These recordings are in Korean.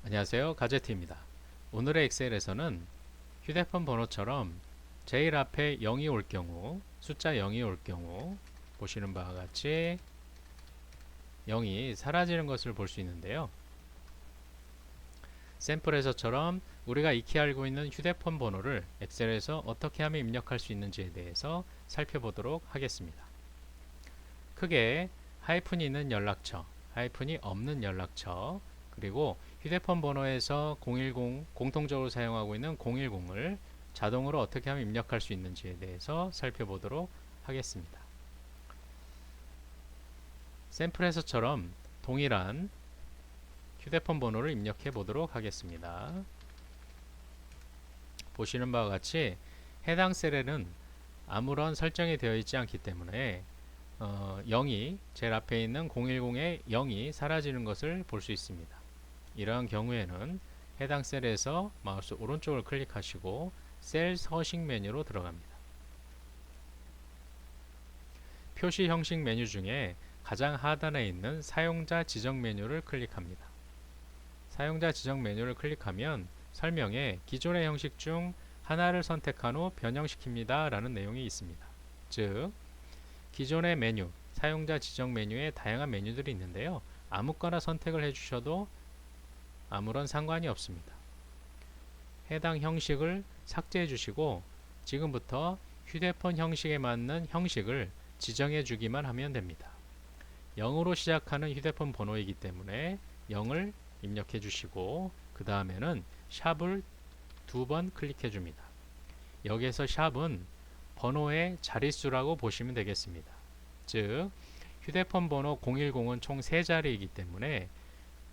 안녕하세요, 가제트입니다. 오늘의 엑셀에서는 휴대폰 번호처럼 제일 앞에 0이 올 경우, 숫자 0이 올 경우 보시는 바와 같이 0이 사라지는 것을 볼 수 있는데요. 샘플에서처럼 우리가 익히 알고 있는 휴대폰 번호를 엑셀에서 어떻게 하면 입력할 수 있는지에 대해서 살펴보도록 하겠습니다. 크게 하이픈이 있는 연락처, 하이픈이 없는 연락처, 그리고 휴대폰 번호에서 010 공통적으로 사용하고 있는 010을 자동으로 어떻게 하면 입력할 수 있는지에 대해서 살펴보도록 하겠습니다. 샘플에서처럼 동일한 휴대폰 번호를 입력해 보도록 하겠습니다. 보시는 바와 같이 해당 셀에는 아무런 설정이 되어 있지 않기 때문에 0이 제일 앞에 있는 010의 0이 사라지는 것을 볼 수 있습니다. 이러한 경우에는 해당 셀에서 마우스 오른쪽을 클릭하시고 셀 서식 메뉴로 들어갑니다. 표시 형식 메뉴 중에 가장 하단에 있는 사용자 지정 메뉴를 클릭합니다. 사용자 지정 메뉴를 클릭하면 설명에 기존의 형식 중 하나를 선택한 후 변형시킵니다 라는 내용이 있습니다. 즉 기존의 메뉴, 사용자 지정 메뉴에 다양한 메뉴들이 있는데요. 아무거나 선택을 해주셔도 아무런 상관이 없습니다. 해당 형식을 삭제해 주시고 지금부터 휴대폰 형식에 맞는 형식을 지정해 주기만 하면 됩니다. 0으로 시작하는 휴대폰 번호이기 때문에 0을 입력해 주시고 그 다음에는 샵을 2번 클릭해 줍니다. 여기에서 샵은 번호의 자릿수라고 보시면 되겠습니다. 즉 휴대폰 번호 010은 총 3자리이기 때문에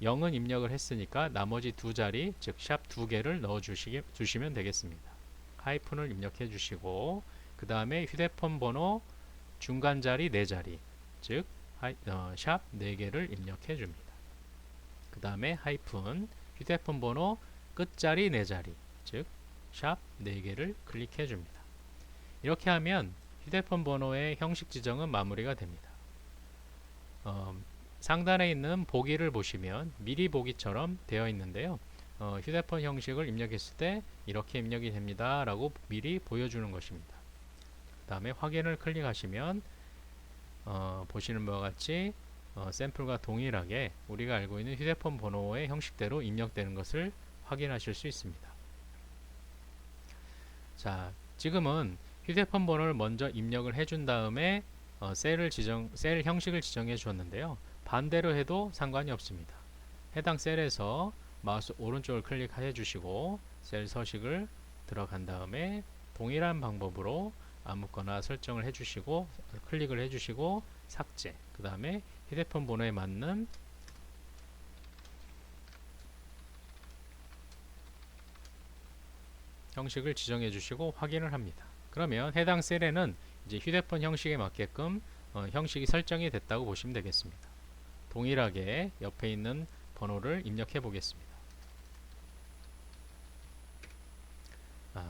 0은 입력을 했으니까 나머지 2자리 즉 샵 2개를 넣어 주시면 되겠습니다. 하이픈을 입력해 주시고 그 다음에 휴대폰 번호 중간 자리 4자리 즉 샵 4개를 입력해 줍니다. 그 다음에 하이픈 휴대폰 번호 끝자리 4자리 즉 샵 4개를 클릭해 줍니다. 이렇게 하면 휴대폰 번호의 형식 지정은 마무리가 됩니다. 상단에 있는 보기를 보시면 미리 보기처럼 되어 있는데요. 휴대폰 형식을 입력했을 때 이렇게 입력이 됩니다 라고 미리 보여주는 것입니다. 그 다음에 확인을 클릭하시면 보시는 바와 같이 샘플과 동일하게 우리가 알고 있는 휴대폰 번호의 형식대로 입력되는 것을 확인하실 수 있습니다. 자, 지금은 휴대폰 번호를 먼저 입력을 해준 다음에 셀 형식을 지정해 주었는데요. 반대로 해도 상관이 없습니다. 해당 셀에서 마우스 오른쪽을 클릭해 주시고 셀 서식을 들어간 다음에 동일한 방법으로 아무거나 설정을 해주시고 클릭을 해주시고 삭제 그 다음에 휴대폰 번호에 맞는 형식을 지정해 주시고 확인을 합니다. 그러면 해당 셀에는 이제 휴대폰 형식에 맞게끔 형식이 설정이 됐다고 보시면 되겠습니다. 동일하게 옆에 있는 번호를 입력해 보겠습니다.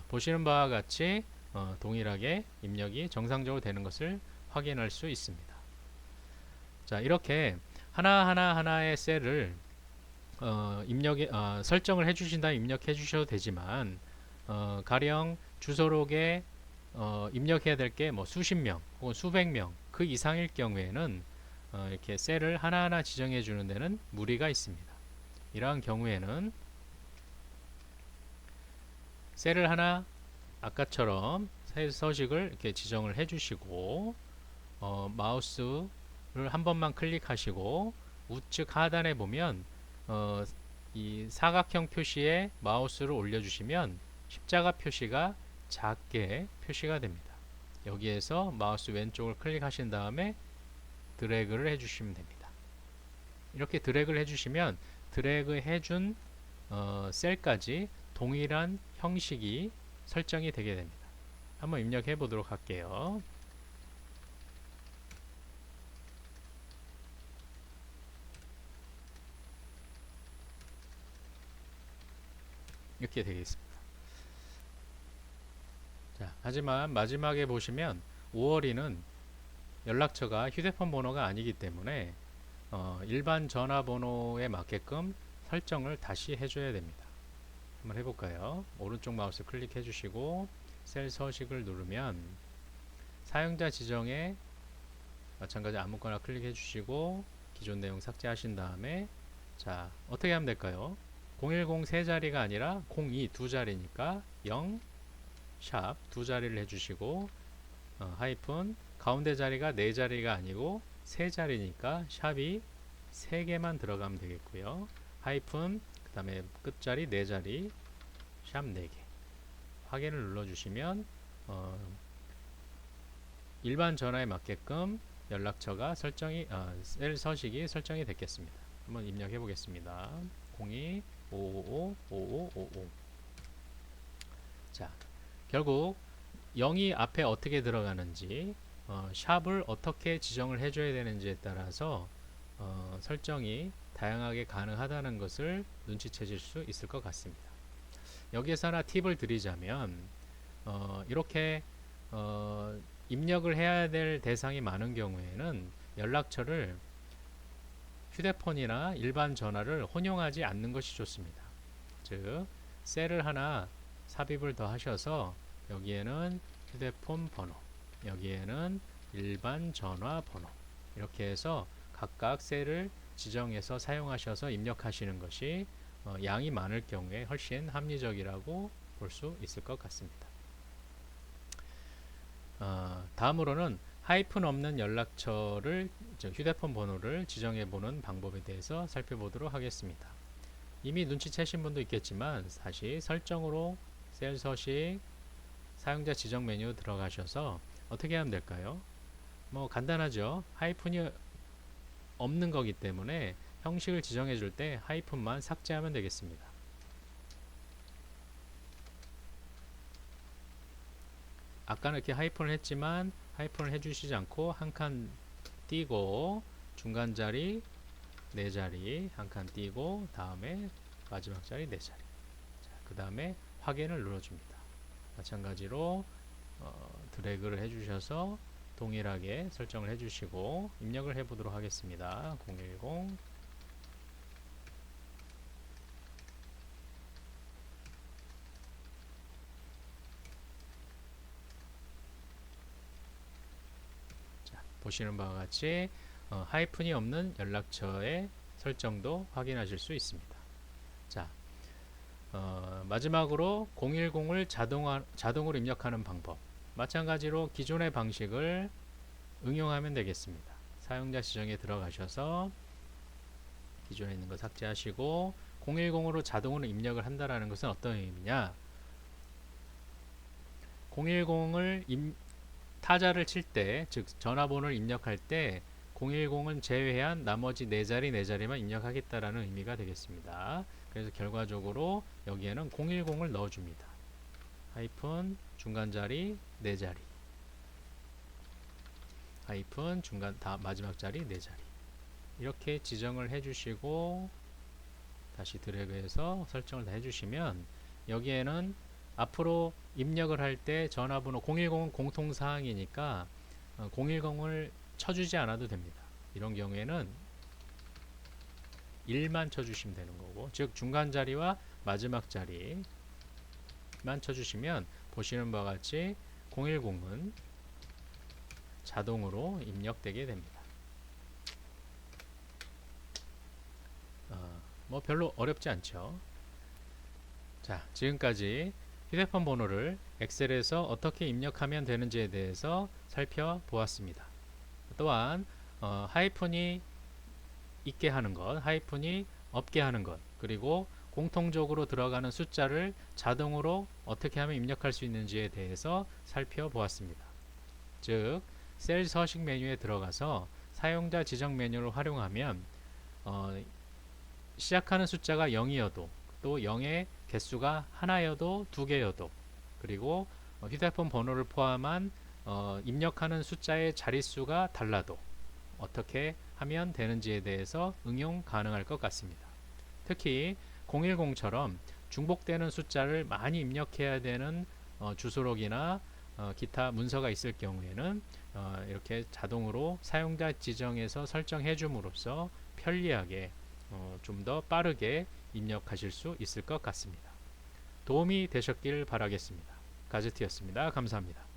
보시는 바와 같이 동일하게 입력이 정상적으로 되는 것을 확인할 수 있습니다. 자, 이렇게 하나의 셀을 설정을 해주신 다음 입력해 주셔도 되지만 가령 주소록에 입력해야 될 게 뭐 수십 명 혹은 수백 명 그 이상일 경우에는 이렇게 셀을 하나하나 지정해 주는 데는 무리가 있습니다. 이러한 경우에는 셀을 하나 아까처럼 셀 서식을 이렇게 지정을 해 주시고 마우스를 한 번만 클릭하시고 우측 하단에 보면 이 사각형 표시에 마우스를 올려주시면 십자가 표시가 작게 표시가 됩니다. 여기에서 마우스 왼쪽을 클릭하신 다음에 드래그를 해주시면 됩니다. 이렇게 드래그를 해주시면 드래그 해준 셀까지 동일한 형식이 설정이 되게 됩니다. 한번 입력해 보도록 할게요. 이렇게 되겠습니다. 자, 하지만 마지막에 보시면 5월이는 연락처가 휴대폰 번호가 아니기 때문에 일반 전화번호에 맞게끔 설정을 다시 해줘야 됩니다. 한번 해볼까요? 오른쪽 마우스 클릭해 주시고 셀 서식을 누르면 사용자 지정에 마찬가지 아무거나 클릭해 주시고 기존 내용 삭제하신 다음에 자 어떻게 하면 될까요? 010 세 자리가 아니라 02 두 자리니까 0 샵 두 자리를 해주시고 하이픈 가운데 자리가 네 자리가 아니고 세 자리니까 샵이 세 개만 들어가면 되겠고요. 하이픈 그 다음에 끝자리 네 자리 샵 4개 확인을 눌러주시면 일반 전화에 맞게끔 연락처가 셀 서식이 설정이 됐겠습니다. 한번 입력해 보겠습니다. 02 555 5555 자, 결국 0이 앞에 어떻게 들어가는지 샵을 어떻게 지정을 해줘야 되는지에 따라서 설정이 다양하게 가능하다는 것을 눈치채실 수 있을 것 같습니다. 여기에서 하나 팁을 드리자면 이렇게 입력을 해야 될 대상이 많은 경우에는 연락처를 휴대폰이나 일반 전화를 혼용하지 않는 것이 좋습니다. 즉 셀을 하나 삽입을 더 하셔서 여기에는 휴대폰 번호, 여기에는 일반 전화 번호 이렇게 해서 각각 셀을 지정해서 사용하셔서 입력하시는 것이 양이 많을 경우에 훨씬 합리적이라고 볼 수 있을 것 같습니다. 다음으로는 하이픈 없는 연락처를 휴대폰 번호를 지정해 보는 방법에 대해서 살펴보도록 하겠습니다. 이미 눈치채신 분도 있겠지만 다시 설정으로 셀 서식 사용자 지정 메뉴 들어가셔서 어떻게 하면 될까요? 뭐 간단하죠. 하이픈이 없는 거기 때문에 형식을 지정해 줄 때 하이픈만 삭제하면 되겠습니다. 아까는 이렇게 하이픈을 했지만 하이픈을 해주시지 않고 한 칸 띄고 중간 자리 네 자리 한 칸 띄고 다음에 마지막 자리 네 자리 그 다음에 확인을 눌러줍니다. 마찬가지로 드래그를 해주셔서 동일하게 설정을 해주시고 입력을 해보도록 하겠습니다. 010 자, 보시는 바와 같이 하이픈이 없는 연락처의 설정도 확인하실 수 있습니다. 자, 마지막으로 010을 자동으로 입력하는 방법 마찬가지로 기존의 방식을 응용하면 되겠습니다. 사용자 지정에 들어가셔서 기존에 있는 거 삭제하시고 010으로 자동으로 입력을 한다는 것은 어떤 의미냐 010을 타자를 칠 때 즉 전화번호를 입력할 때 010은 제외한 나머지 네 자리만 입력하겠다라는 의미가 되겠습니다. 그래서 결과적으로 여기에는 010을 넣어줍니다. 하이픈 중간 자리 네 자리 하이픈 중간 마지막 자리 네 자리 이렇게 지정을 해주시고 다시 드래그해서 설정을 다 해주시면 여기에는 앞으로 입력을 할 때 전화번호 010은 공통사항이니까 010을 쳐주지 않아도 됩니다. 이런 경우에는 1만 쳐주시면 되는 거고 즉 중간 자리와 마지막 자리만 쳐주시면 보시는 바와 같이 010은 자동으로 입력되게 됩니다. 뭐 별로 어렵지 않죠. 자, 지금까지 휴대폰 번호를 엑셀에서 어떻게 입력하면 되는지에 대해서 살펴보았습니다. 또한 하이픈이 있게 하는 것, 하이픈이 없게 하는 것, 그리고 공통적으로 들어가는 숫자를 자동으로 어떻게 하면 입력할 수 있는지에 대해서 살펴보았습니다. 즉, 셀 서식 메뉴에 들어가서 사용자 지정 메뉴를 활용하면 시작하는 숫자가 0이어도 또 0의 개수가 하나여도 두 개여도 그리고 휴대폰 번호를 포함한 입력하는 숫자의 자릿수가 달라도 어떻게 하면 되는지에 대해서 응용 가능할 것 같습니다. 특히 010처럼 중복되는 숫자를 많이 입력해야 되는 주소록이나 기타 문서가 있을 경우에는 이렇게 자동으로 사용자 지정에서 설정해 줌으로써 편리하게 좀 더 빠르게 입력하실 수 있을 것 같습니다. 도움이 되셨길 바라겠습니다. 가제트였습니다. 감사합니다.